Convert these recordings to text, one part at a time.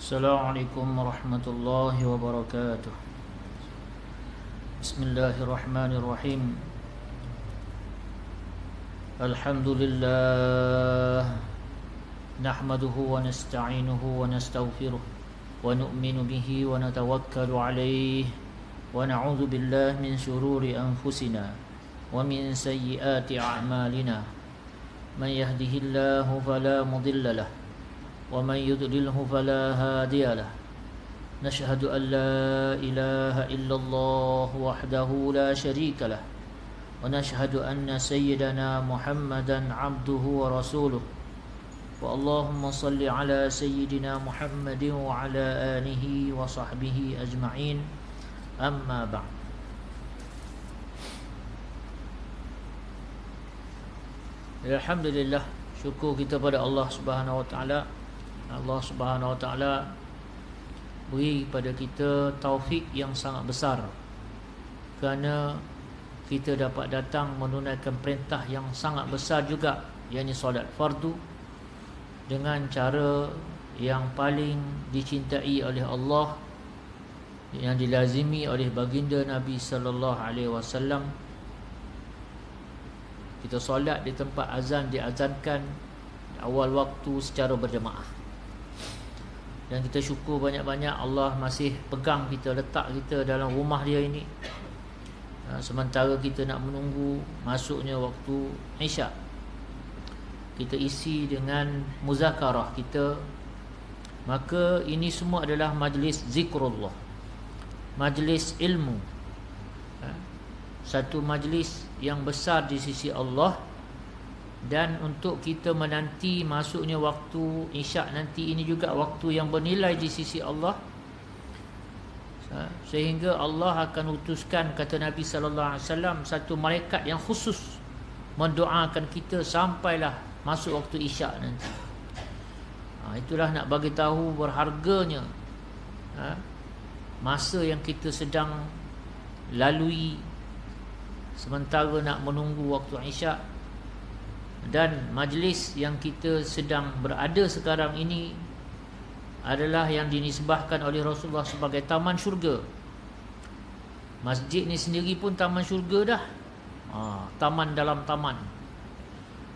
Assalamualaikum warahmatullahi wabarakatuh. Bismillahirrahmanirrahim. Alhamdulillah. Nahmaduhu wa nasta'inuhu wa nastaghfiruh wa nu'minu bihi wa natawakkalu alayhi wa na'udzu billahi min shururi anfusina wa min sayyiati a'malina. Man yahdihillahu fala mudilla lahu ومن يضلله فلا هادي له نشهد أن لا إله إلا الله وحده لا شريك له ونشهد أن سيدنا محمدا عبده ورسوله اللهم صل على سيدنا محمد وعلى آله وصحبه أجمعين أما بعد. Alhamdulillah, syukur kita pada Allah Subhanahu wa taala. Allah Subhanahu wa taala beri pada kita taufik yang sangat besar, kerana kita dapat datang menunaikan perintah yang sangat besar juga, iaitu solat fardu, dengan cara yang paling dicintai oleh Allah, yang dilazimi oleh baginda Nabi sallallahu alaihi wasallam. Kita solat di tempat azan diazankan awal waktu secara berjemaah. Dan kita syukur banyak-banyak Allah masih pegang kita, letak kita dalam rumah dia ini, sementara kita nak menunggu masuknya waktu Isyak. Kita isi dengan muzakarah kita. Maka ini semua adalah majlis zikrullah, majlis ilmu, satu majlis yang besar di sisi Allah. Dan untuk kita menanti masuknya waktu Isyak nanti, ini juga waktu yang bernilai di sisi Allah, sehingga Allah akan utuskan, kata Nabi sallallahu alaihi wasallam, satu malaikat yang khusus mendoakan kita sampailah masuk waktu Isyak nanti. Itulah nak bagi tahu berharganya masa yang kita sedang lalui sementara nak menunggu waktu Isyak. Dan majlis yang kita sedang berada sekarang ini adalah yang dinisbahkan oleh Rasulullah sebagai taman syurga. Masjid ni sendiri pun taman syurga dah. Taman dalam taman.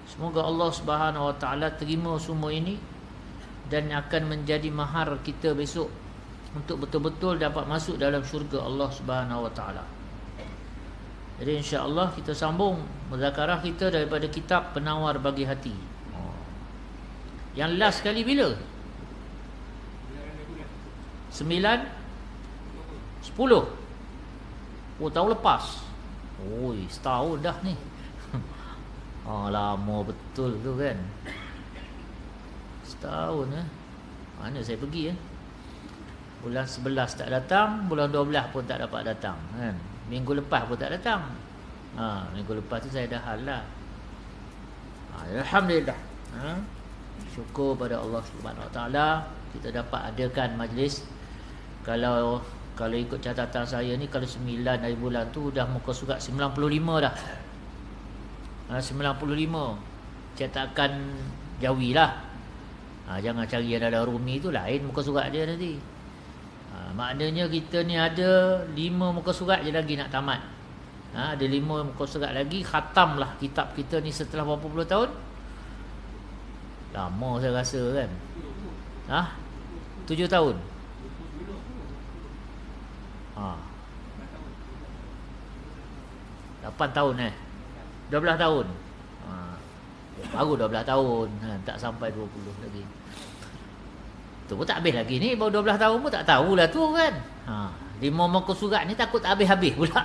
Semoga Allah Subhanahu wa taala terima semua ini dan akan menjadi mahar kita besok untuk betul-betul dapat masuk dalam syurga Allah Subhanahu wa taala. Jadi insya-Allah kita sambung muzakarah kita daripada kitab Penawar Bagi Hati. Yang last kali bila? 9 10. Tahun lepas. Setahun dah ni. Lama betul tu kan. Setahun Mana saya pergi Bulan 11 tak datang, bulan 12 pun tak dapat datang kan. Minggu lepas pun tak datang. Minggu lepas tu saya dah hal lah. Alhamdulillah. Syukur pada Allah Subhanahu Wa Taala kita dapat adakan majlis. Kalau ikut catatan saya ni, kalau 9 dari bulan tu dah muka surat 95 dah. 95 cetakan Jawi lah. Jangan cari yang ada Rumi tu, lain muka surat dia nanti. Maknanya kita ni ada 5 muka surat je lagi nak tamat. Ada 5 muka surat lagi, khatam lah kitab kita ni setelah berapa puluh tahun. Lama saya rasa kan. 7 tahun. 8 tahun 12 tahun. Baru 12 tahun, tak sampai 20 lagi. Tu pun tak habis lagi ni, baru 12 tahun pun tak tahulah tu kan. 5 muka surat ni takut tak habis-habis pula.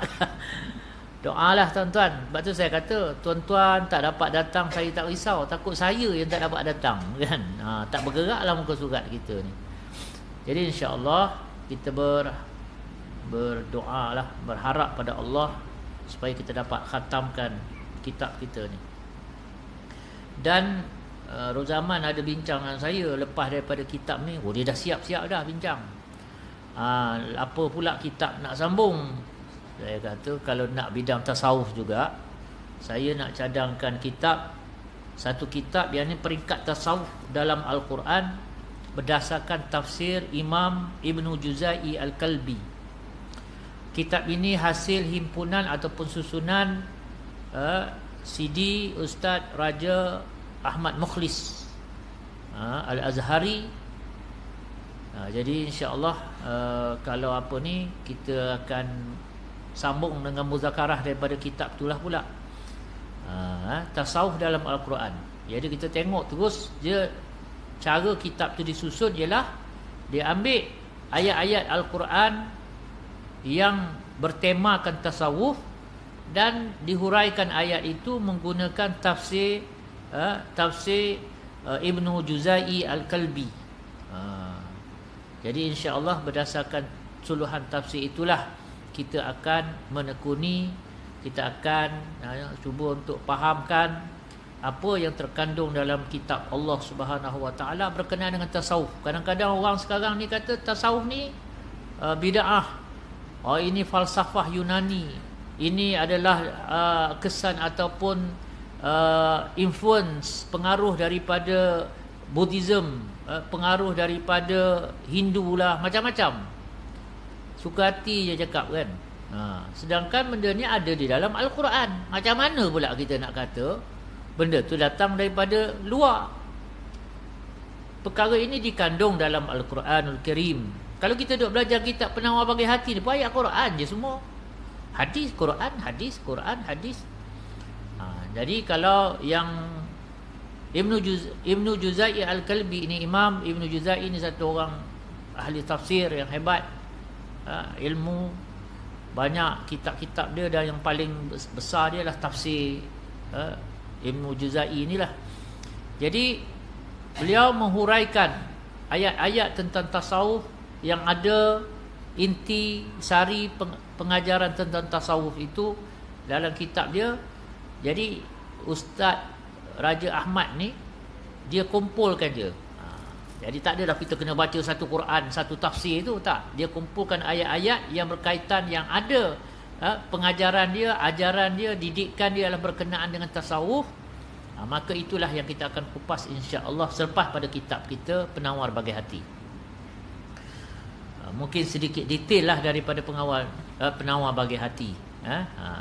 Doalah tuan-tuan. Sebab tu saya kata, tuan-tuan tak dapat datang, saya tak risau. Takut saya yang tak dapat datang kan. Tak bergeraklah muka surat kita ni. Jadi insya-Allah kita berdoalah, berharap pada Allah supaya kita dapat khatamkan kitab kita ni. Dan Rozaman ada bincang dengan saya lepas daripada kitab ni. Dia dah siap-siap dah bincang. Apa pula kitab nak sambung? Saya kata kalau nak bidang tasawuf juga, saya nak cadangkan kitab, satu kitab yang ni peringkat tasawuf dalam Al-Quran, berdasarkan tafsir Imam Ibnu Juzai Al-Kalbi. Kitab ini hasil himpunan ataupun susunan CD Ustaz Raja Ahmad Mukhlis Al-Azhari. Jadi insya-Allah kalau apa ni, kita akan sambung dengan muzakarah daripada kitab itulah pula. Tasawuf dalam Al-Quran. Jadi kita tengok terus dia, cara kitab tu disusun ialah dia ambil ayat-ayat Al-Quran yang bertemakan tasawuf dan dihuraikan ayat itu menggunakan tafsir Ibnu Juzai Al-Kalbi. Jadi insya-Allah berdasarkan suluhan tafsir itulah kita akan menekuni, kita akan cuba untuk fahamkan apa yang terkandung dalam kitab Allah Subhanahu Wa Taala berkenaan dengan tasawuf. Kadang-kadang orang sekarang ni kata tasawuf ni bid'ah. Ini falsafah Yunani. Ini adalah kesan ataupun influence, pengaruh daripada Buddhism, pengaruh daripada Hindu lah, macam-macam. Suka hati je cakap kan. Sedangkan benda ni ada di dalam Al-Quran. Macam mana pula kita nak kata benda tu datang daripada luar? Perkara ini dikandung dalam Al-Quranul Karim. Kalau kita duk belajar kitab penawar bagi hati ni, ayat Quran je semua. Hadis, Quran, hadis, Quran, hadis. Jadi kalau yang Ibnu Juzai Al-Kalbi ini, Imam Ibnu Juzai ini satu orang ahli tafsir yang hebat. Ilmu banyak, kitab-kitab dia, dan yang paling besar dia adalah tafsir Ibnu Juzai inilah. Jadi beliau menghuraikan ayat-ayat tentang tasawuf yang ada inti sari pengajaran tentang tasawuf itu dalam kitab dia. Jadi Ustaz Raja Ahmad ni dia kumpulkan je. Jadi tak adalah kita kena baca satu Quran, satu tafsir itu, tak. Dia kumpulkan ayat-ayat yang berkaitan, yang ada pengajaran dia, ajaran dia, didikan dia adalah berkenaan dengan tasawuf. Maka itulah yang kita akan kupas insya-Allah selepas pada kitab kita Penawar Bagi Hati. Mungkin sedikit detail lah daripada Penawar Bagi Hati.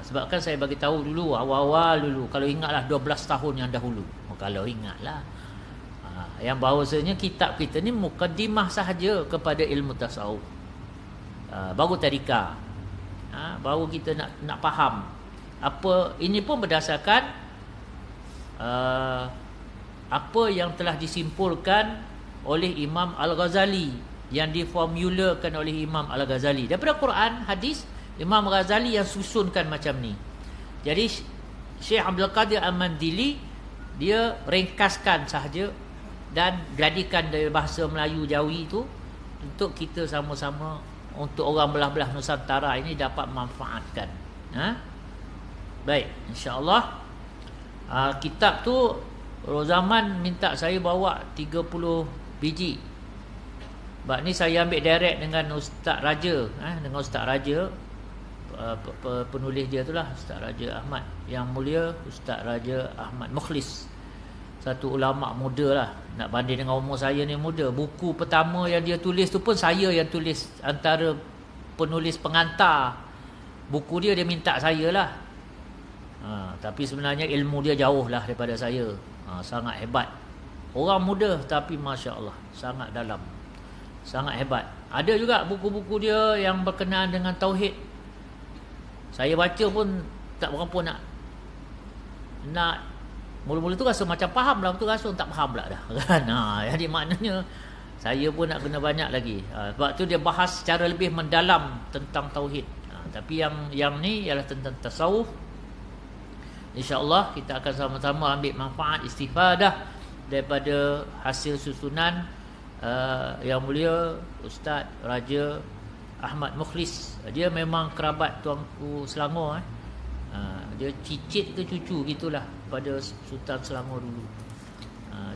Sebabkan saya bagi tahu dulu, awal-awal dulu, kalau ingatlah 12 tahun yang dahulu. Kalau ingatlah, yang bahawasanya kitab kita ni mukadimah sahaja kepada ilmu tasawuf. Baru tadika. Baru kita nak faham apa ini, pun berdasarkan apa yang telah disimpulkan oleh Imam Al-Ghazali, yang diformulakan oleh Imam Al-Ghazali daripada Quran, hadis. Imam Al-Ghazali yang susunkan macam ni. Jadi Syekh Abdul Qadir Al-Mandili dia ringkaskan sahaja dan jadikan dari bahasa Melayu Jawi itu untuk kita sama-sama, untuk orang belah-belah Nusantara ini dapat manfaatkan. Baik, insya-Allah kitab tu Rozaman minta saya bawa 30 biji. Sebab ni saya ambil direct dengan Ustaz Raja, dengan Ustaz Raja, penulis dia itulah Ustaz Raja Ahmad, Yang Mulia Ustaz Raja Ahmad Mukhlis. Satu ulama' muda lah. Nak banding dengan umur saya ni muda. Buku pertama yang dia tulis tu pun saya yang tulis, antara penulis pengantar buku dia minta saya lah. Tapi sebenarnya ilmu dia jauh lah daripada saya. Sangat hebat. Orang muda tapi Masya Allah sangat dalam, sangat hebat. Ada juga buku-buku dia yang berkenaan dengan tauhid. Saya baca pun tak berapa nak mula-mula tu rasa macam faham lah, betul rasa tak faham pula dah kan. Jadi maknanya saya pun nak kena banyak lagi. Sebab tu dia bahas secara lebih mendalam tentang tauhid. Tapi yang ni ialah tentang tasawuf. InsyaAllah kita akan sama-sama ambil manfaat, istifadah daripada hasil susunan Yang Mulia Ustaz Raja Ahmad Mukhlis. Dia memang kerabat Tuanku Selangor. Dia cicit ke cucu gitulah pada Sultan Selangor dulu.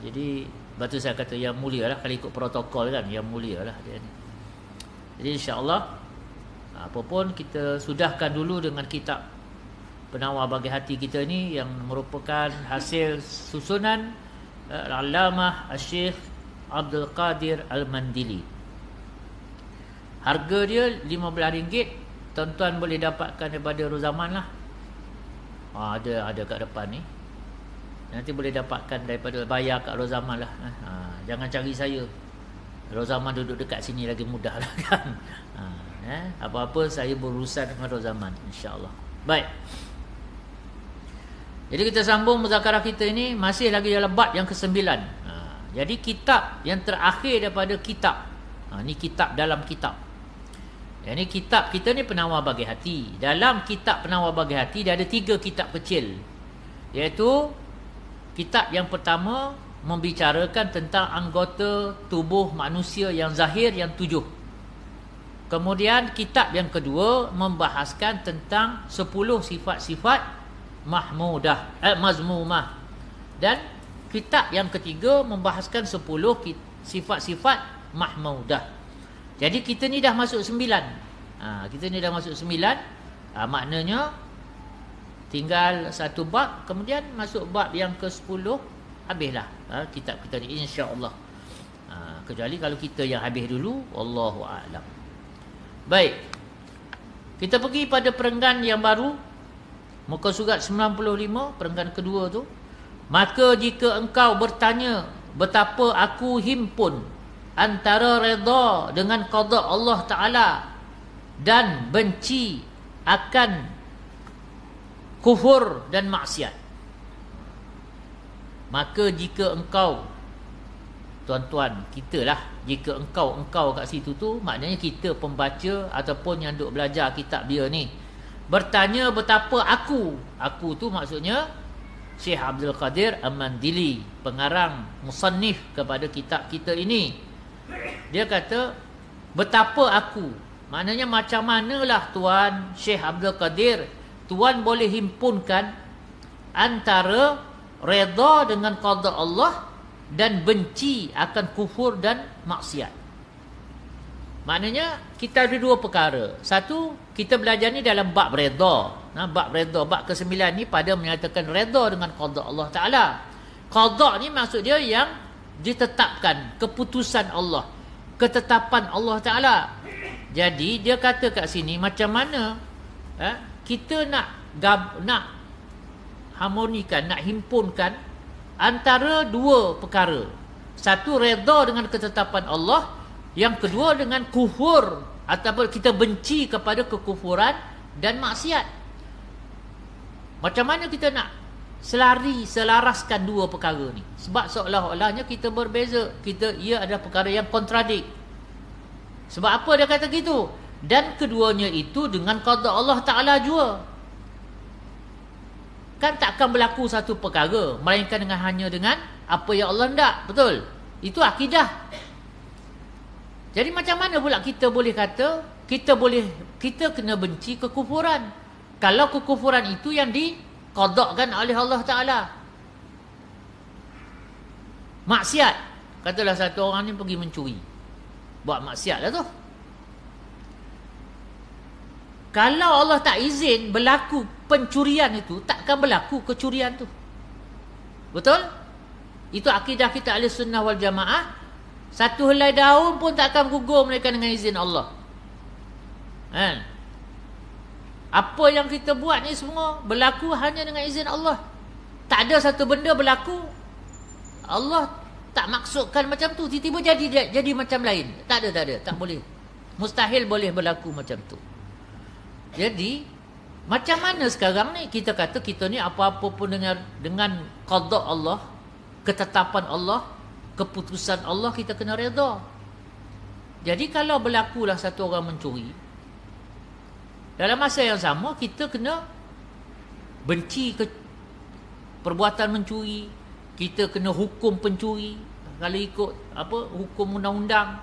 Jadi batu saya kata Yang Mulia lah, kalau ikut protokol kan, Yang Mulia lah dia ni. Jadi insyaAllah apapun kita sudahkan dulu dengan kitab Penawar Bagi Hati kita ni, yang merupakan hasil susunan Al-Allamah Al-Syekh Abdul Qadir Al-Mandili. Harga dia RM15. Tuan-tuan boleh dapatkan daripada Rozaman lah. Ada kat depan ni. Nanti boleh dapatkan daripada, bayar kat Rozaman lah. Jangan cari saya. Rozaman duduk dekat sini lagi mudah lah kan. Apa-apa saya berurusan dengan Rozaman, insya-Allah. Baik. Jadi kita sambung muzakarah kita ini masih lagi dalam bab yang ke-9. Jadi kitab yang terakhir daripada kitab. Ni kitab dalam kitab. Yang ni kitab kita ni Penawar Bagi Hati. Dalam kitab Penawar Bagi Hati dia ada 3 kitab kecil. Iaitu kitab yang pertama membicarakan tentang anggota tubuh manusia yang zahir yang 7. Kemudian kitab yang kedua membahaskan tentang 10 sifat-sifat mazmumah. Dan kitab yang ketiga membahaskan 10 sifat-sifat mahmudah. Jadi kita ni dah masuk 9. Kita ni dah masuk 9. Maknanya tinggal satu bab, kemudian masuk bab yang ke-10, habislah kitab kita ni, insya-Allah. Kecuali kalau kita yang habis dulu, wallahu a'lam. Baik. Kita pergi pada perenggan yang baru, muka surat 95, perenggan kedua tu. Maka jika engkau bertanya betapa aku himpun antara redha dengan qada Allah Ta'ala dan benci akan kufur dan maksiat, maka jika engkau, tuan-tuan, kita lah, jika engkau kat situ tu, maknanya kita pembaca ataupun yang duk belajar kitab dia ni, bertanya betapa aku tu maksudnya Syekh Abdul Qadir Al-Mandili, pengarang musannif kepada kitab kita ini. Dia kata betapa aku, maknanya macam manalah tuan Syekh Abdul Qadir, tuan boleh himpunkan antara redha dengan qada Allah dan benci akan kufur dan maksiat. Maknanya kita ada 2 perkara. Satu, kita belajar ni dalam bab redha. Bab redha, bab ke-9 ni pada menyatakan redha dengan qada Allah Ta'ala. Qada ni maksud dia yang ditetapkan, keputusan Allah, ketetapan Allah Ta'ala. Jadi dia kata kat sini macam mana kita nak harmonikan, nak himpunkan antara 2 perkara. Satu, redha dengan ketetapan Allah. Yang kedua, dengan kufur ataupun kita benci kepada kekufuran dan maksiat. Macam mana kita nak selaraskan 2 perkara ni? Sebab seolah-olahnya kita berbeza. Ia adalah perkara yang kontradik. Sebab apa dia kata gitu? Dan keduanya itu dengan qada Allah Ta'ala juga. Kan takkan berlaku satu perkara melainkan hanya dengan apa yang Allah hendak. Betul? Itu akidah. Jadi macam mana pula kita boleh kata kita kena benci kekufuran, kalau kekufuran itu yang diqadakkan oleh Allah Ta'ala? Maksiat, katalah satu orang ni pergi mencuri, buat maksiat lah tu. Kalau Allah tak izin berlaku pencurian itu, takkan berlaku kecurian tu. Betul? Itu akidah kita ahli sunnah wal jamaah. Satu helai daun pun takkan gugur melainkan dengan izin Allah. Apa yang kita buat ni semua berlaku hanya dengan izin Allah. Tak ada satu benda berlaku Allah tak maksudkan macam tu, tiba-tiba jadi macam lain. Tak ada, tak boleh. Mustahil boleh berlaku macam tu. Jadi macam mana sekarang ni kita kata kita ni apa-apa pun dengan qada Allah, ketetapan Allah, keputusan Allah, kita kena redha. Jadi kalau berlakulah satu orang mencuri, dalam masa yang sama kita kena benci perbuatan mencuri, kita kena hukum pencuri kalau ikut hukum undang-undang.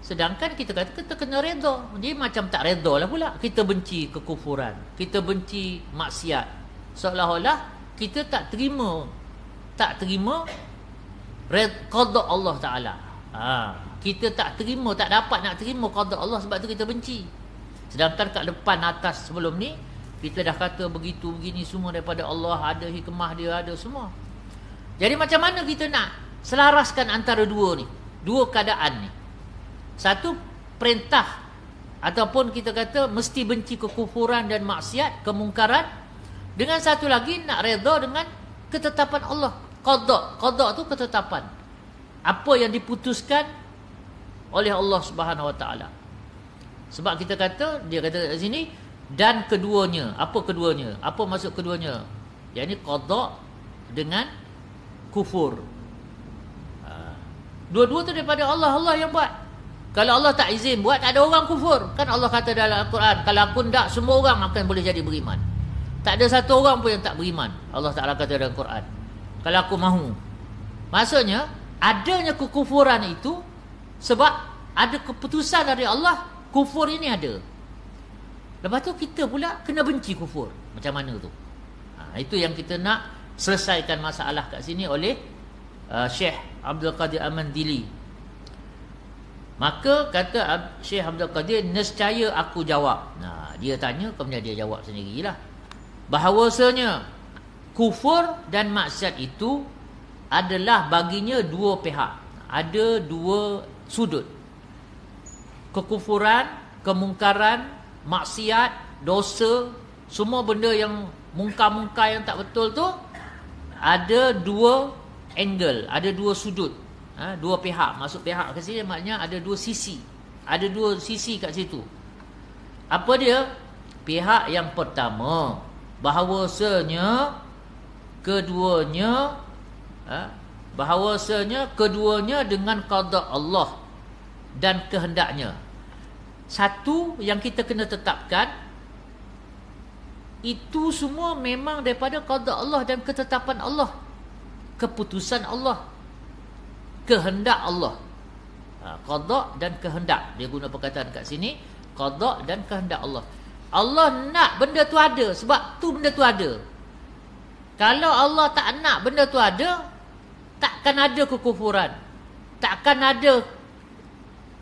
Sedangkan kita kata kita kena redha. Jadi macam tak redha lah pula. Kita benci kekufuran, kita benci maksiat, seolah-olah kita tak terima qada Allah Ta'ala. Kita tak terima, tak dapat nak terima qada Allah, sebab tu kita benci. Sedangkan kat depan atas sebelum ni kita dah kata begitu begini semua daripada Allah, ada hikmah dia, ada semua. Jadi macam mana kita nak selaraskan antara 2 ni? Dua keadaan ni. Satu, perintah ataupun kita kata mesti benci kekufuran dan maksiat, kemungkaran. Dengan satu lagi nak redha dengan ketetapan Allah. Qada tu ketetapan. Apa yang diputuskan oleh Allah Subhanahu Wa Taala. Sebab kita kata, dia kata kat sini, dan keduanya. Apa keduanya? Apa maksud keduanya? Yang ini qada dengan kufur. Dua-dua tu daripada Allah. Allah yang buat. Kalau Allah tak izin buat, tak ada orang kufur. Kan Allah kata dalam Al-Quran, kalau aku tak, semua orang akan boleh jadi beriman. Tak ada satu orang pun yang tak beriman. Allah Ta'ala kata dalam Al-Quran, kalau aku mahu. Maksudnya, adanya kekufuran itu sebab ada keputusan dari Allah, kufur ini ada. Lepas tu kita pula kena benci kufur. Macam mana tu? Itu yang kita nak selesaikan masalah kat sini oleh Syekh Abdul Qadir Al-Mandili. Maka kata Syekh Abdul Qadir, nescaya aku jawab. Nah, dia tanya, kemudian dia jawab sendirilah. Bahawasanya kufur dan maksiat itu adalah baginya dua pihak. Ada dua sudut. Kekufuran, kemungkaran, maksiat, dosa, semua benda yang mungkar-mungkar yang tak betul tu, ada dua angle, ada dua sudut. Dua pihak. Masuk pihak ke sini maknanya ada dua sisi. Ada dua sisi kat situ. Apa dia? Pihak yang pertama, bahawasanya keduanya dengan qada Allah dan kehendaknya. Satu yang kita kena tetapkan, itu semua memang daripada qada Allah dan ketetapan Allah, keputusan Allah, kehendak Allah. Qada dan kehendak. Dia guna perkataan kat sini, qada dan kehendak Allah. Allah nak benda tu ada, sebab tu benda tu ada. Kalau Allah tak nak benda tu ada, takkan ada kekufuran, takkan ada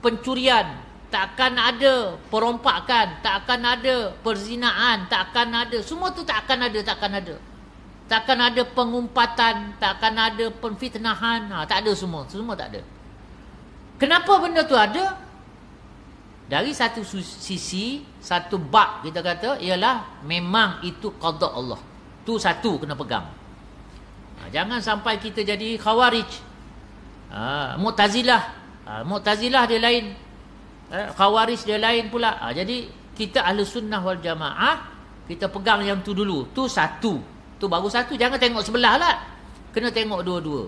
pencurian, takkan ada perompakan, takkan ada perzinaan, takkan ada. Semua tu takkan ada. Takkan ada pengumpatan, takkan ada penfitnahan. Tak ada semua. Semua tak ada. Kenapa benda tu ada? Dari satu sisi, satu bab kita kata, ialah memang itu qada Allah. Tu satu kena pegang. Jangan sampai kita jadi khawarij. Mu'tazilah. Mu'tazilah dia lain. Khawarij dia lain pula. Jadi kita ahli sunnah wal jamaah, kita pegang yang tu dulu. Tu satu. Tu baru satu. Jangan tengok sebelah lah. Kena tengok dua-dua.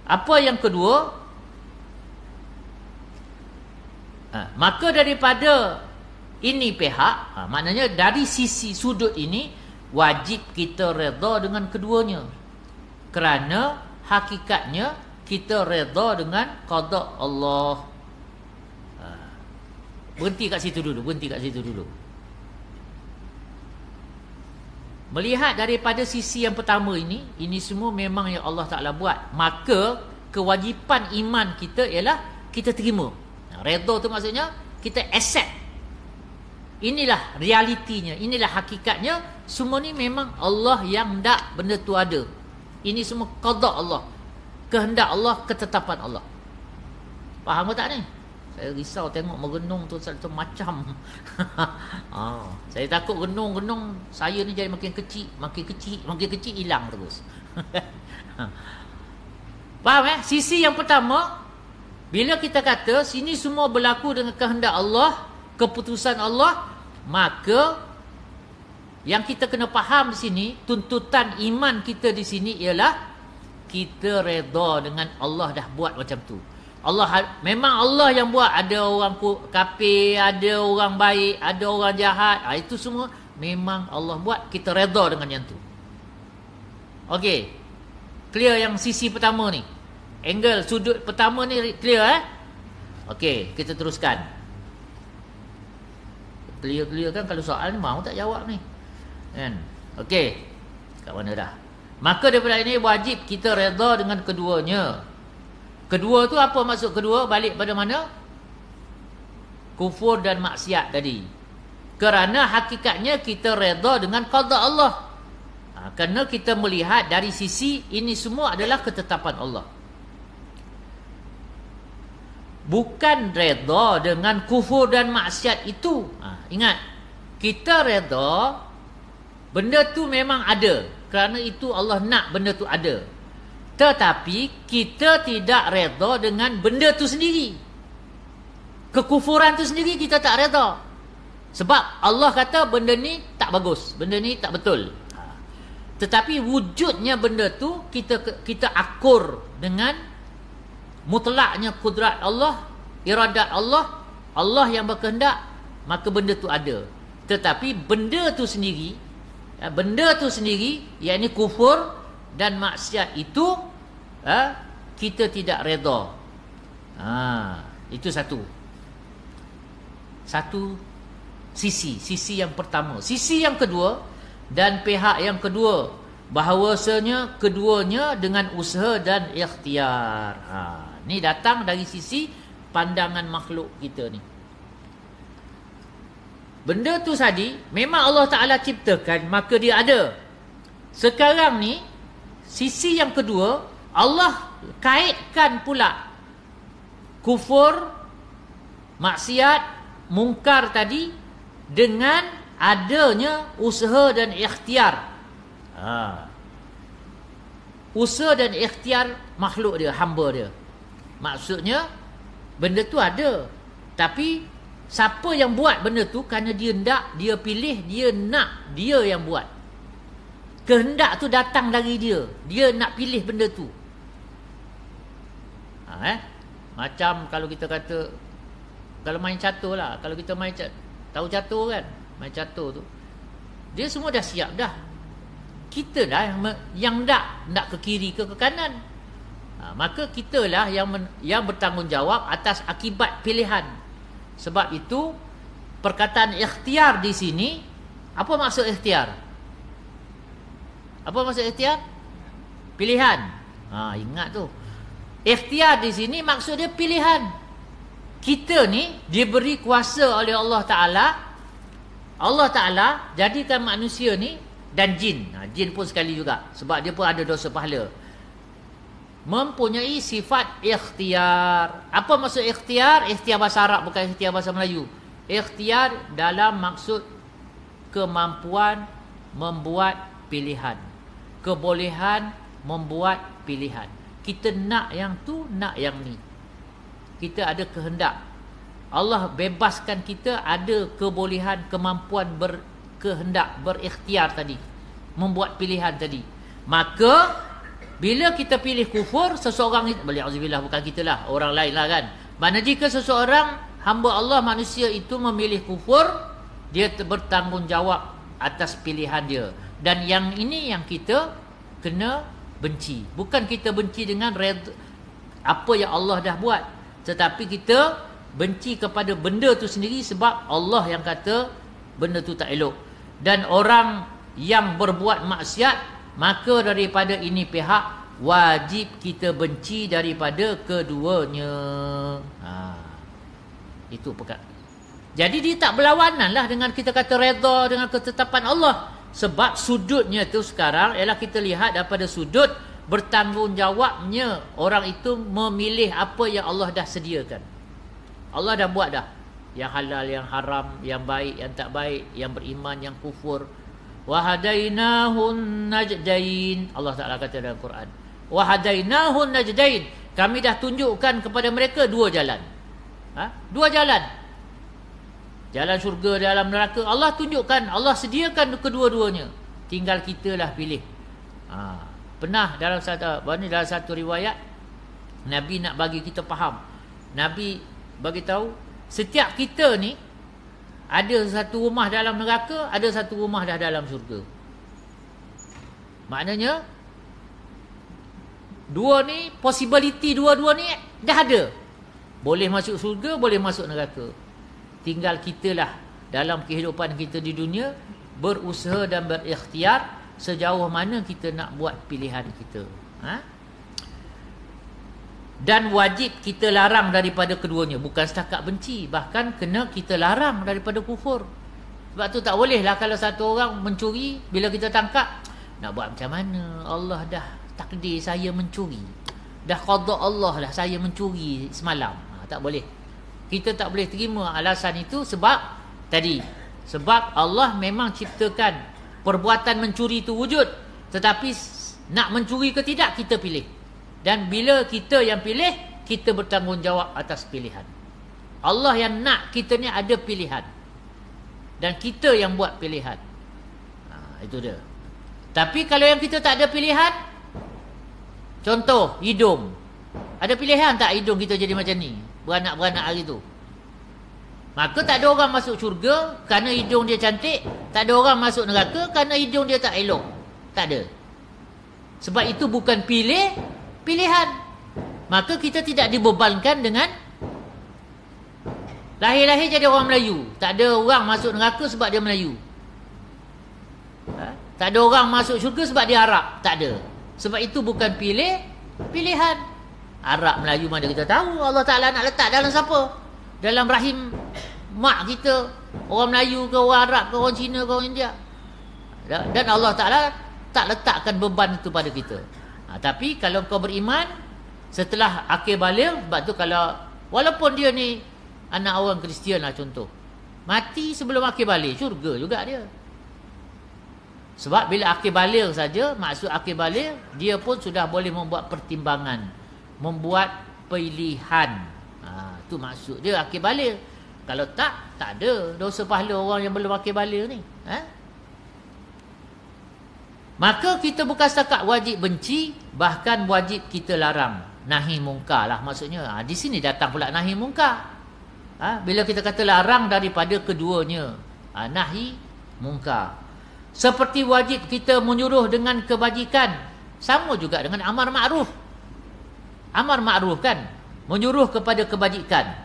Apa yang kedua? Maka daripada ini pihak, maknanya dari sisi sudut ini, wajib kita redha dengan keduanya. Kerana hakikatnya kita redha dengan qada Allah. Berhenti kat situ dulu. Melihat daripada sisi yang pertama ini semua memang yang Allah Ta'ala buat. Maka kewajipan iman kita ialah kita terima. Redha tu maksudnya kita accept. Inilah realitinya, inilah hakikatnya. Semua ni memang Allah yang nak benda tu ada. Ini semua qada Allah, kehendak Allah, ketetapan Allah. Faham ke tak ni? Saya risau tengok merenung tu satu macam. Saya takut renung saya ni jadi makin kecil, hilang terus. Faham Sisi yang pertama, bila kita kata sini semua berlaku dengan kehendak Allah, keputusan Allah, maka yang kita kena faham di sini, tuntutan iman kita di sini ialah kita redha dengan Allah dah buat macam tu. Memang Allah yang buat. Ada orang kafir, ada orang baik, ada orang jahat. Itu semua memang Allah buat. Kita redha dengan yang tu. Okey. Clear yang sisi pertama ni. Angle sudut pertama ni clear Okey, kita teruskan. Clear kan? Kalau soal ni mau tak jawab ni. Kan? Okey. Kat mana dah? Maka daripada ini wajib kita redha dengan keduanya. Kedua tu apa maksud kedua? Balik pada mana? Kufur dan maksiat tadi. Kerana hakikatnya kita redha dengan qada Allah. Kerana kita melihat dari sisi ini semua adalah ketetapan Allah. bukan redha dengan kufur dan maksiat itu. Ingat, kita redha benda tu memang ada, kerana itu Allah nak benda tu ada. Tetapi kita tidak redha dengan benda tu sendiri. Kekufuran tu sendiri kita tak redha. Sebab Allah kata benda ni tak bagus, benda ni tak betul. Tetapi wujudnya benda tu kita akur dengan mutlaknya kudrat Allah, iradat Allah, Allah yang berkehendak, maka benda tu ada. Tetapi benda tu sendiri, yakni kufur dan maksiat itu, kita tidak redha. Itu satu sisi yang pertama. Sisi yang kedua dan pihak yang kedua, bahawasanya keduanya dengan usaha dan ikhtiar. Ni datang dari sisi pandangan makhluk kita ni. Benda tu tadi memang Allah Ta'ala ciptakan, maka dia ada. Sekarang ni sisi yang kedua, Allah kaitkan pula kufur, maksiat, mungkar tadi dengan adanya usaha dan ikhtiar. Usaha dan ikhtiar makhluk dia, hamba dia. Maksudnya benda tu ada, tapi siapa yang buat benda tu kerana dia nak, dia pilih, dia nak, dia yang buat. Kehendak tu datang dari dia, dia nak pilih benda tu. Macam kalau kita kata, kalau main catur lah, kalau kita main tahu catur kan, main catur tu dia semua dah siap dah. Kita dah yang nak ke kiri ke kanan. Maka kitalah yang bertanggungjawab atas akibat pilihan. Sebab itu perkataan ikhtiar di sini, apa maksud ikhtiar? Apa maksud ikhtiar? Pilihan. Ingat tu. Ikhtiar di sini maksud dia pilihan. Kita ni diberi kuasa oleh Allah Ta'ala. Allah Ta'ala jadikan manusia ni dan jin. Jin pun sekali juga, sebab dia pun ada dosa pahala, mempunyai sifat ikhtiar. Apa maksud ikhtiar? Ikhtiar bahasa Arab, bukan ikhtiar bahasa Melayu. Ikhtiar dalam maksud kemampuan membuat pilihan, kebolehan membuat pilihan. Kita nak yang tu, nak yang ni. Kita ada kehendak. Allah bebaskan kita ada kebolehan, kemampuan berkehendak, berikhtiar tadi, membuat pilihan tadi. Maka bila kita pilih kufur, seseorang itu, auzubillah, bukan kita lah, orang lain lah kan. Mana jika seseorang hamba Allah, manusia itu memilih kufur, dia bertanggungjawab atas pilihan dia. Dan yang ini yang kita kena benci. Bukan kita benci dengan apa yang Allah dah buat, tetapi kita benci kepada benda tu sendiri, sebab Allah yang kata benda tu tak elok. Dan orang yang berbuat maksiat, maka daripada ini pihak wajib kita benci daripada keduanya. Itu perkara. Jadi dia tak berlawanan lah dengan kita kata redha dengan ketetapan Allah. Sebab sudutnya tu sekarang ialah kita lihat daripada sudut bertanggungjawabnya orang itu memilih apa yang Allah dah sediakan. Allah dah buat dah, yang halal, yang haram, yang baik, yang tak baik, yang beriman, yang kufur. Wa hadainahun najdain. Allah Ta'ala kata dalam Quran, wa hadainahun najdain, kami dah tunjukkan kepada mereka dua jalan. Dua jalan. Jalan syurga, dalam neraka. Allah tunjukkan, Allah sediakan kedua-duanya. Tinggal kita lah pilih. Pernah dalam satu riwayat, Nabi nak bagi kita faham. Nabi bagi tahu, setiap kita ni ada satu rumah dalam neraka, ada satu rumah dah dalam syurga. Maknanya dua ni, possibility dua-dua ni dah ada. Boleh masuk syurga, boleh masuk neraka. Tinggal kitalah dalam kehidupan kita di dunia berusaha dan berikhtiar sejauh mana kita nak buat pilihan kita. Dan wajib kita larang daripada keduanya. Bukan setakat benci, bahkan kena kita larang daripada kufur. Sebab tu tak boleh lah kalau satu orang mencuri, bila kita tangkap, nak buat macam mana? Allah dah takdir saya mencuri, dah qada Allah lah saya mencuri semalam. Tak boleh. Kita tak boleh terima alasan itu sebab tadi, sebab Allah memang ciptakan perbuatan mencuri itu wujud, tetapi nak mencuri ke tidak kita pilih. Dan bila kita yang pilih, kita bertanggungjawab atas pilihan. Allah yang nak kita ni ada pilihan, dan kita yang buat pilihan. Itu dia. Tapi kalau yang kita tak ada pilihan, contoh hidung, ada pilihan tak hidung kita jadi macam ni, beranak-beranak hari tu? Maka tak ada orang masuk syurga kerana hidung dia cantik, tak ada orang masuk neraka kerana hidung dia tak elok. Tak ada. Sebab itu bukan pilihan. Maka kita tidak dibebankan dengan lahir-lahir jadi orang Melayu. Tak ada orang masuk neraka sebab dia Melayu. Tak ada orang masuk syurga sebab dia Arab. Tak ada. Sebab itu bukan pilihan. Arab Melayu mana kita tahu Allah Ta'ala nak letak dalam siapa? Dalam rahim mak kita, orang Melayu ke, orang Arab ke, orang Cina ke, orang India. Dan Allah Ta'ala tak letakkan beban itu pada kita. Tapi kalau kau beriman setelah akhir baligh, sebab tu kalau walaupun dia ni anak orang Kristian lah contoh, mati sebelum akhir baligh, syurga juga dia. Sebab bila akhir baligh saja, maksud akhir baligh, dia pun sudah boleh membuat pertimbangan, membuat pilihan. Itu maksud dia akhir baligh. Kalau tak ada dosa pahala orang yang belum akhir baligh ni. Maka kita bukan setakat wajib benci, bahkan wajib kita larang. Nahi mungkar lah maksudnya. Di sini datang pula nahi mungkar. Bila kita kata larang daripada keduanya, nahi mungkar. Seperti wajib kita menyuruh dengan kebajikan, sama juga dengan amar ma'ruf. Amar ma'ruf kan, menyuruh kepada kebajikan.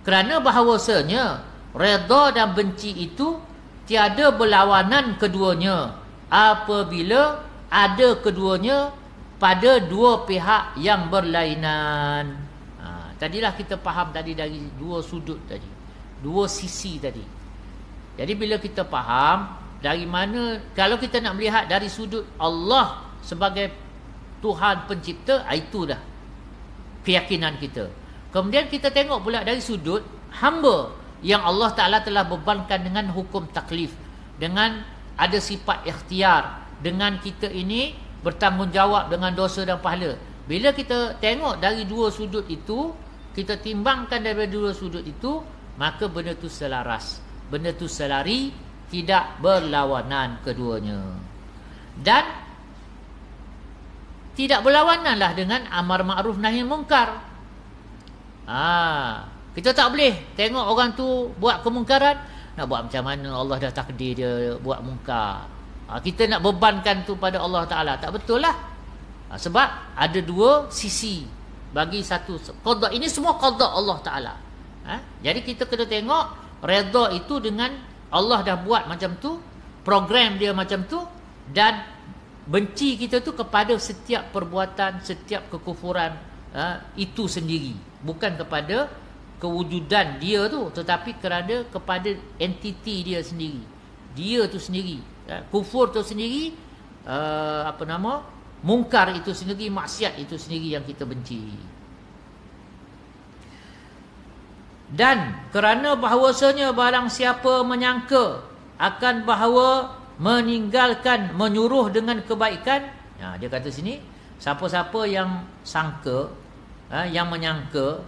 Kerana bahawasanya redha dan benci itu tiada berlawanan keduanya apabila ada keduanya pada dua pihak yang berlainan. Tadilah kita faham tadi dari dua sudut tadi, dua sisi tadi. Jadi bila kita faham dari mana, kalau kita nak melihat dari sudut Allah sebagai Tuhan pencipta, itu dah keyakinan kita. Kemudian kita tengok pula dari sudut hamba yang Allah Ta'ala telah bebankan dengan hukum taklif, dengan ada sifat ikhtiar, dengan kita ini bertanggungjawab dengan dosa dan pahala. Bila kita tengok dari dua sudut itu, kita timbangkan dari dua sudut itu, maka benda tu selaras, benda tu selari, tidak berlawanan keduanya. Dan tidak berlawananlah dengan amar ma'ruf nahi mungkar. Kita tak boleh tengok orang tu buat kemungkaran, nak buat macam mana, Allah dah takdir dia buat mungkar. Kita nak bebankan tu pada Allah Ta'ala, tak betul lah. Sebab ada dua sisi bagi satu qada. Ini semua qada Allah Ta'ala. Jadi kita kena tengok redha itu dengan Allah dah buat macam tu, program dia macam tu, dan benci kita tu kepada setiap perbuatan, setiap kekufuran itu sendiri, bukan kepada kewujudan dia tu, tetapi kerana kepada entiti dia sendiri, dia tu sendiri, kufur tu sendiri, mungkar itu sendiri, maksiat itu sendiri yang kita benci. Dan kerana bahawasanya barang siapa menyangka akan bahawa meninggalkan menyuruh dengan kebaikan, dia kata sini, siapa-siapa yang sangka, yang menyangka,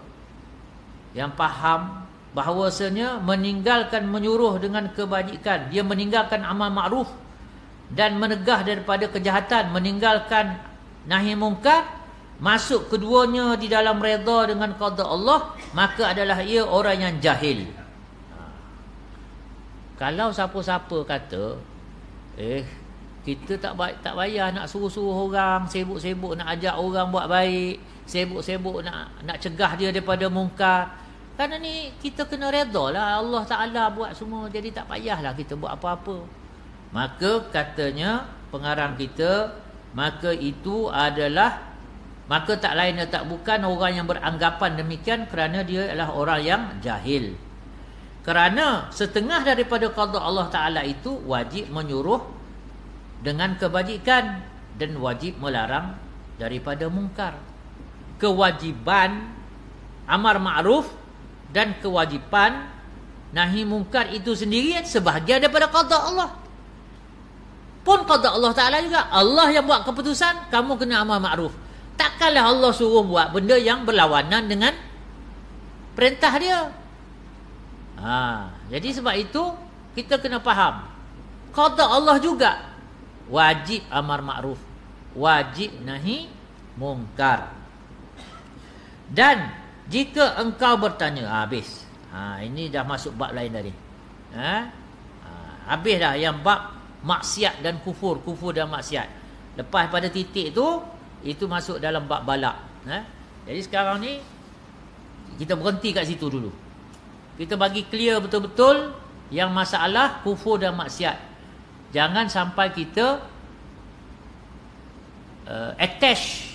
yang faham bahawasanya meninggalkan menyuruh dengan kebajikan, dia meninggalkan amal ma'ruf dan menegah daripada kejahatan, meninggalkan nahi mungkar, masuk keduanya di dalam redha dengan qada Allah, maka adalah ia orang yang jahil. Kalau siapa-siapa kata, kita tak payah nak suruh-suruh orang, sibuk-sibuk nak ajak orang buat baik, sibuk-sibuk nak cegah dia daripada mungkar, kerana ni kita kena redha lah, Allah Ta'ala buat semua, jadi tak payahlah kita buat apa-apa. Maka katanya pengarang kita, maka itu adalah, maka tak lain dan tak bukan orang yang beranggapan demikian kerana dia adalah orang yang jahil. Kerana setengah daripada qada Allah Ta'ala itu wajib menyuruh dengan kebajikan dan wajib melarang daripada mungkar. Kewajiban amar ma'ruf dan kewajipan nahi mungkar itu sendiri sebahagian daripada qada Allah. Pun qada Allah Ta'ala juga. Allah yang buat keputusan, kamu kena amar ma'ruf. Takkanlah Allah suruh buat benda yang berlawanan dengan perintah dia. Jadi sebab itu kita kena faham, qada Allah juga wajib amar ma'ruf, wajib nahi mungkar. Dan jika engkau bertanya, habis. Ini dah masuk bab lain tadi. Habis dah yang bab maksiat dan kufur dan maksiat. Lepas pada titik itu masuk dalam bab balak. Jadi sekarang ni kita berhenti kat situ dulu. Kita bagi clear betul-betul yang masalah kufur dan maksiat. Jangan sampai kita attach,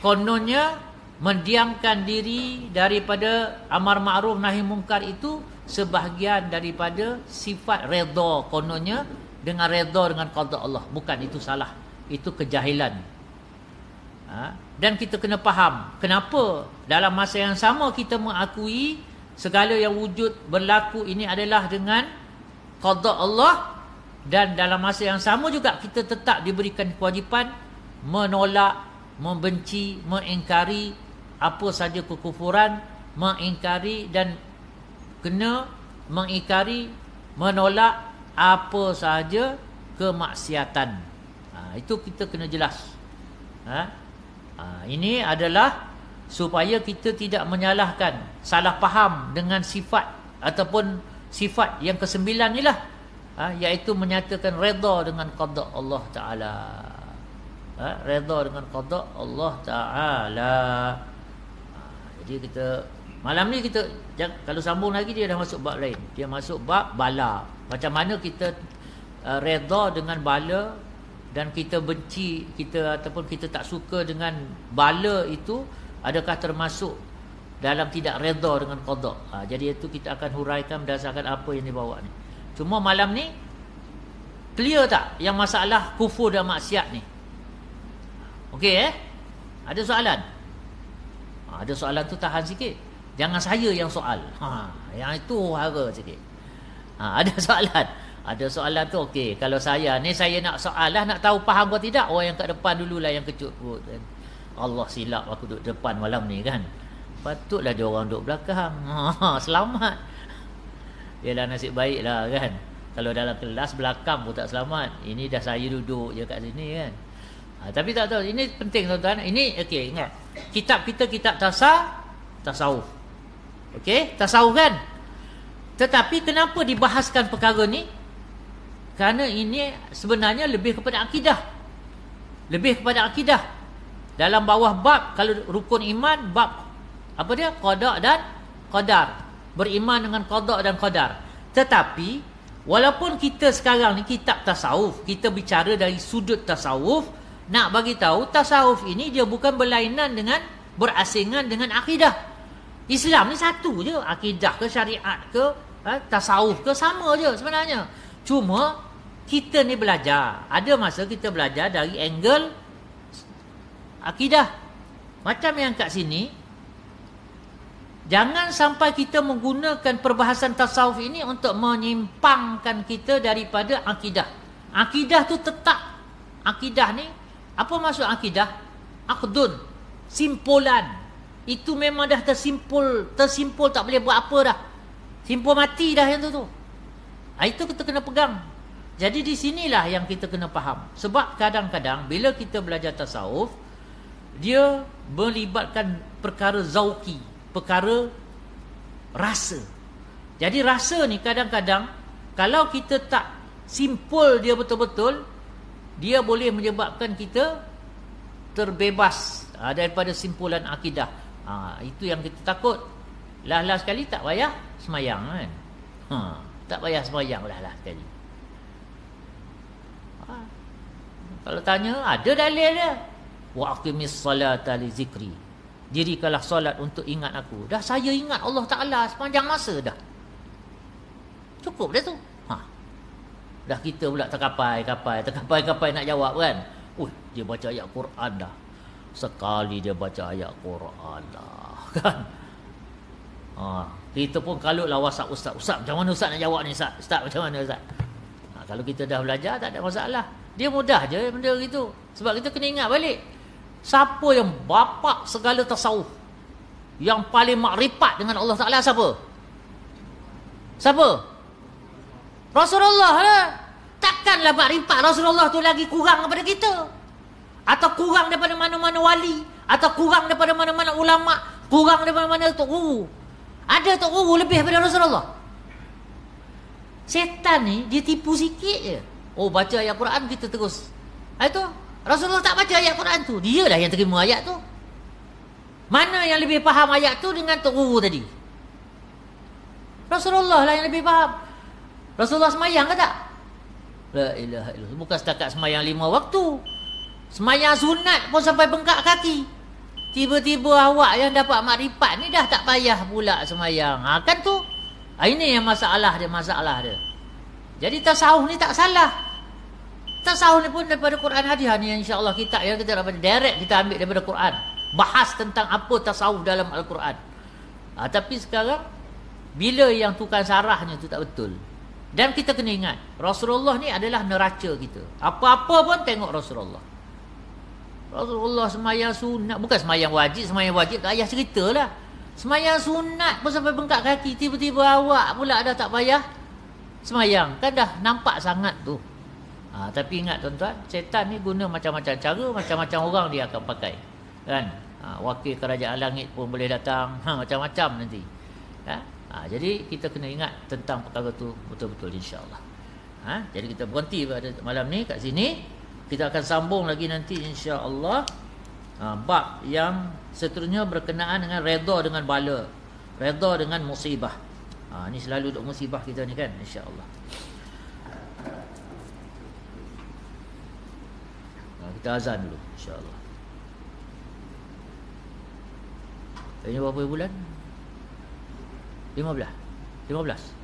kononnya mendiamkan diri daripada amar ma'ruf nahi mungkar itu sebahagian daripada sifat redha, kononnya dengan redha dengan qada Allah. Bukan, itu salah, itu kejahilan. Dan kita kena faham kenapa dalam masa yang sama kita mengakui segala yang wujud berlaku ini adalah dengan qada Allah, dan dalam masa yang sama juga kita tetap diberikan kewajipan menolak, membenci, mengingkari apa saja kekufuran, mengingkari dan kena mengingkari, menolak apa saja kemaksiatan. Itu kita kena jelas. Ini adalah supaya kita tidak menyalahkan, salah faham dengan sifat ataupun sifat yang kesembilan inilah, iaitu menyatakan redha dengan qada Allah Ta'ala. Redha dengan qada Allah Ta'ala. Jadi kita malam ni kita, kalau sambung lagi dia dah masuk bab lain. Dia masuk bab bala. Macam mana kita redha dengan bala dan kita benci, kita ataupun kita tak suka dengan bala itu, adakah termasuk dalam tidak redha dengan qada. Jadi itu kita akan huraikan berdasarkan apa yang dibawa ni. Cuma malam ni clear tak yang masalah kufur dan maksiat ni? Okey Ada soalan? Ada soalan tu tahan sikit. Jangan saya yang soal. Yang itu hara sikit. Ada soalan. Ada soalan tu okey. Kalau saya nak soal lah, nak tahu faham ke tidak. Orang yang kat depan dululah yang kecut perut kan. Allah silap aku duduk depan malam ni kan. Patutlah dia orang duduk belakang. Selamat. Yalah nasib baik lah kan. Kalau dalam kelas belakang pun tak selamat. Ini dah saya duduk je kat sini kan. Tapi tak tahu. Ini penting tuan-tuan. Ini okey, ingat. Kitab kita kitab tasawuf. Okey, tasawuf kan. Tetapi kenapa dibahaskan perkara ni? Kerana ini sebenarnya lebih kepada akidah. Lebih kepada akidah. Dalam bawah bab, kalau rukun iman, bab apa dia? Qada dan qadar. Beriman dengan qada dan qadar. Tetapi walaupun kita sekarang ni kitab tasawuf, kita bicara dari sudut tasawuf, nak bagi tahu tasawuf ini dia bukan berlainan dengan, berasingan dengan akidah. Islam ni satu je, akidah ke syariat ke tasawuf ke sama je sebenarnya. Cuma kita ni belajar, ada masa kita belajar dari angle akidah. Macam yang kat sini, jangan sampai kita menggunakan perbahasan tasawuf ini untuk menyimpangkan kita daripada akidah. Akidah tu tetap. Akidah ni, apa maksud akidah? Aqdun, simpulan. Itu memang dah tersimpul tak boleh buat apa dah. Simpul mati dah yang tu. Itu kita kena pegang. Jadi di sinilah yang kita kena faham. Sebab kadang-kadang bila kita belajar tasawuf, dia melibatkan perkara zauqi, perkara rasa. Jadi rasa ni kadang-kadang kalau kita tak simpul dia betul-betul, dia boleh menyebabkan kita terbebas daripada simpulan akidah. Itu yang kita takut. Lah sekali tak payah semayang kan. Tak payah semayang lah sekali. Kalau tanya, ada dalil dia. Wa aqimis salata li zikri. Dirikanlah solat untuk ingat aku. Dah saya ingat Allah Ta'ala sepanjang masa dah. Cukup dah tu. Dah kita pula terkapai nak jawab kan. Dia baca ayat Quran dah. Sekali dia baca ayat Quran dah kan. Kita pun kalutlah WhatsApp ustaz. Ustaz, macam mana ustaz nak jawab ni ustaz? Ustaz, macam mana ustaz? Kalau kita dah belajar, tak ada masalah. Dia mudah je benda gitu. Sebab kita kena ingat balik, siapa yang bapak segala tasawuf, yang paling makrifat dengan Allah Ta'ala, siapa? Siapa? Rasulullah lah. Takkanlah makrifat Rasulullah tu lagi kurang daripada kita, atau kurang daripada mana-mana wali, atau kurang daripada mana-mana ulama, kurang daripada mana Tok Guru. Ada Tok Guru lebih daripada Rasulullah. Setan ni dia tipu sikit je. Baca ayat Quran kita terus. Itu Rasulullah tak baca ayat Quran tu, dia lah yang terima ayat tu. Mana yang lebih faham ayat tu dengan Tok Guru tadi? Rasulullah lah yang lebih faham. Rasulullah semayang ke tak? La ilaha illallah. Bukan setakat semayang 5 waktu, semayang sunat pun sampai bengkak kaki. Tiba-tiba awak yang dapat makrifat ni dah tak payah pula semayang. Kan tu. Ini yang masalah dia. Jadi tasawuf ni tak salah. Tasawuf ni pun daripada Quran hadis ni, insya-Allah kitab yang kita dapat direct kita ambil daripada Quran. Bahas tentang apa tasawuf dalam Al-Quran. Tapi sekarang bila yang tukar sarahnya tu tak betul. Dan kita kena ingat, Rasulullah ni adalah neraca kita. Apa-apa pun tengok Rasulullah. Rasulullah semayang sunat, bukan semayang wajib tak payah ceritalah. Semayang sunat pun sampai bengkak kaki, tiba-tiba awak pula dah tak payah semayang. Kan dah nampak sangat tu. Tapi ingat tuan-tuan, setan ni guna macam-macam cara, macam-macam orang dia akan pakai. Kan? Wakil kerajaan langit pun boleh datang, macam-macam nanti. Jadi kita kena ingat tentang perkara tu betul-betul, insya-Allah. Jadi kita berhenti pada malam ni kat sini. Kita akan sambung lagi nanti, insya-Allah, bab yang seterusnya berkenaan dengan redha dengan bala, redha dengan musibah. Ni selalu duk musibah kita ni kan, insya-Allah. Kita azan dulu, insya-Allah. Ini berapa bulan? 15.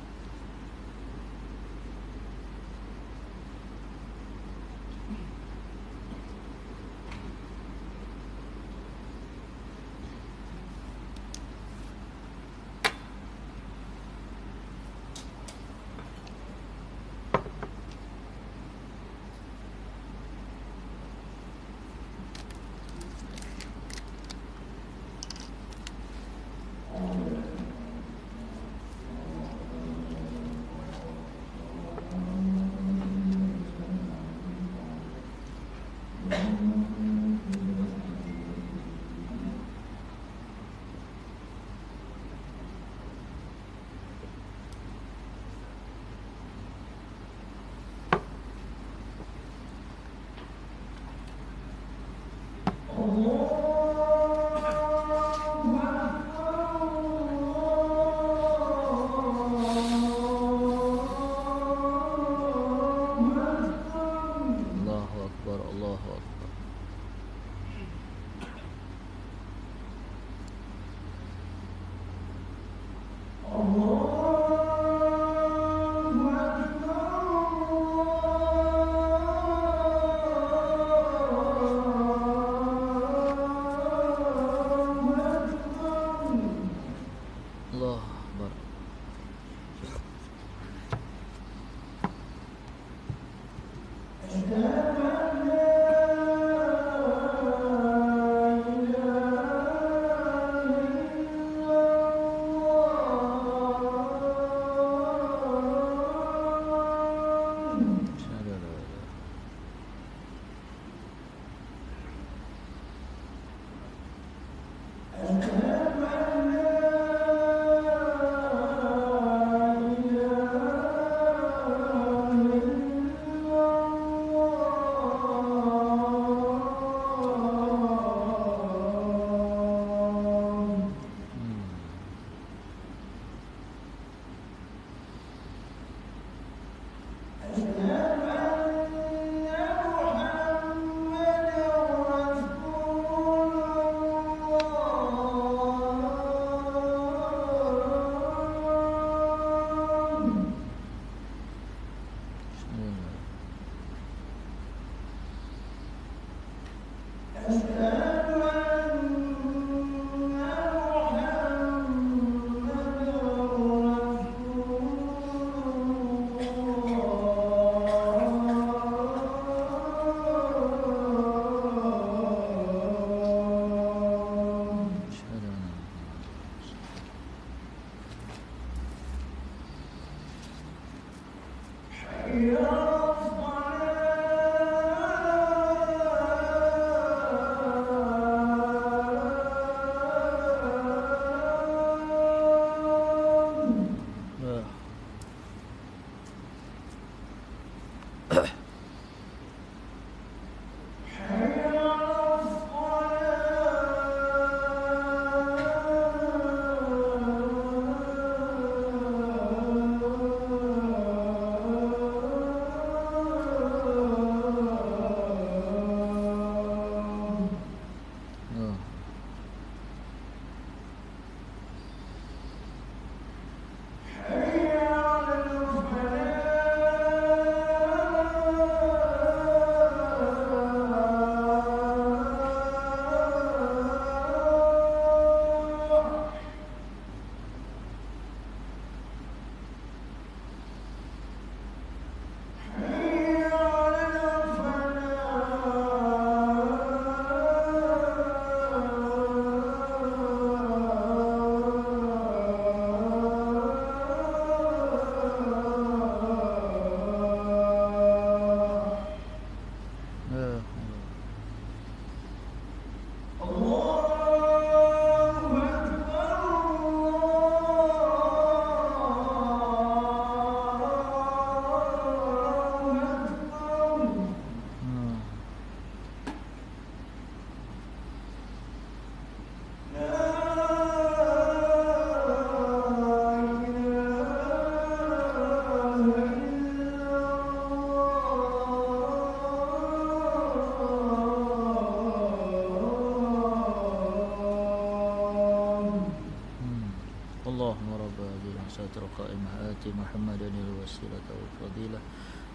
محمدا الوسيلة والفضيلة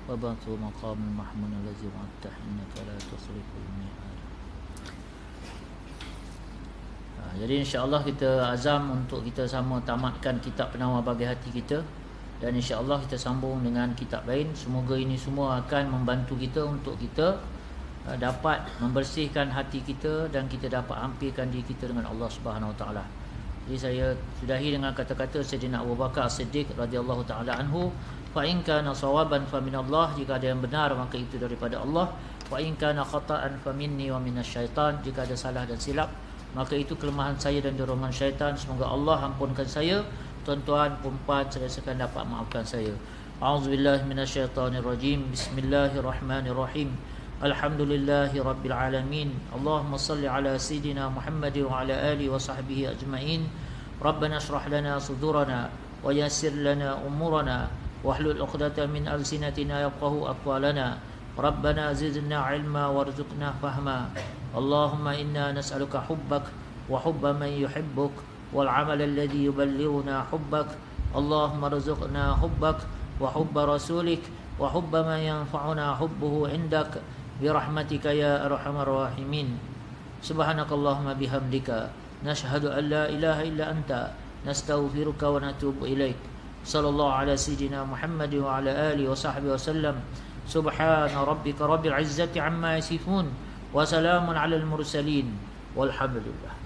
وبعث مقام المحمود الذي وعدته إنك لا تخلف الميعاد. Jadi insya-Allah kita azam untuk kita sama tamatkan kitab penawar bagi hati kita, dan insya-Allah kita sambung dengan kitab lain. Semoga ini semua akan membantu kita untuk kita dapat membersihkan hati kita dan kita dapat hampirkan diri kita dengan Allah Subhanahu Wa Taala. Jadi saya sudahi dengan kata-kata Sayyidina Abu Bakar As-Siddiq radhiyallahu taala anhu, fa in kana sawaban fa min Allah, jika ada yang benar maka itu daripada Allah, wa in kana khata'an fa minni wa minasyaitan, jika ada salah dan silap maka itu kelemahan saya dan dorongan syaitan, semoga Allah ampunkan saya. Tuan-tuan, puan-puan, saya sekalian dapat maafkan saya. A'udzubillahi minasyaitonirrajim. Bismillahirrahmanirrahim. Alhamdulillahi Rabbil Alamin. Allahumma salli ala Sayyidina Muhammad wa ala alihi wa sahbihi ajma'in. Rabbana shrah lana sudurana wa yassir lana umurana wahlul 'uqdatam min alsinatina yafqahu aqwalana. Rabbana zidna ilma warzuqna fahma. Allahumma inna nas'aluka hubbak wa hubba man yuhibbuk wal 'amal alladhi yuballighuna hubbak. Allahumma rzuqna hubbak wa hubba rasulik wa hubba man yanfa'una hubbuhu 'indak birahmatika ya arhamar rahimin. Subhanakallahumma bihamdika nashhadu an la ilaha illa anta nastaghfiruka wa natubu ilaik. Sallallahu ala sayyidina Muhammad wa ala alihi wa sahbihi wasallam. Subhana rabbika rabbil izzati amma yasifun wa salamun alal mursalin walhamdulillah.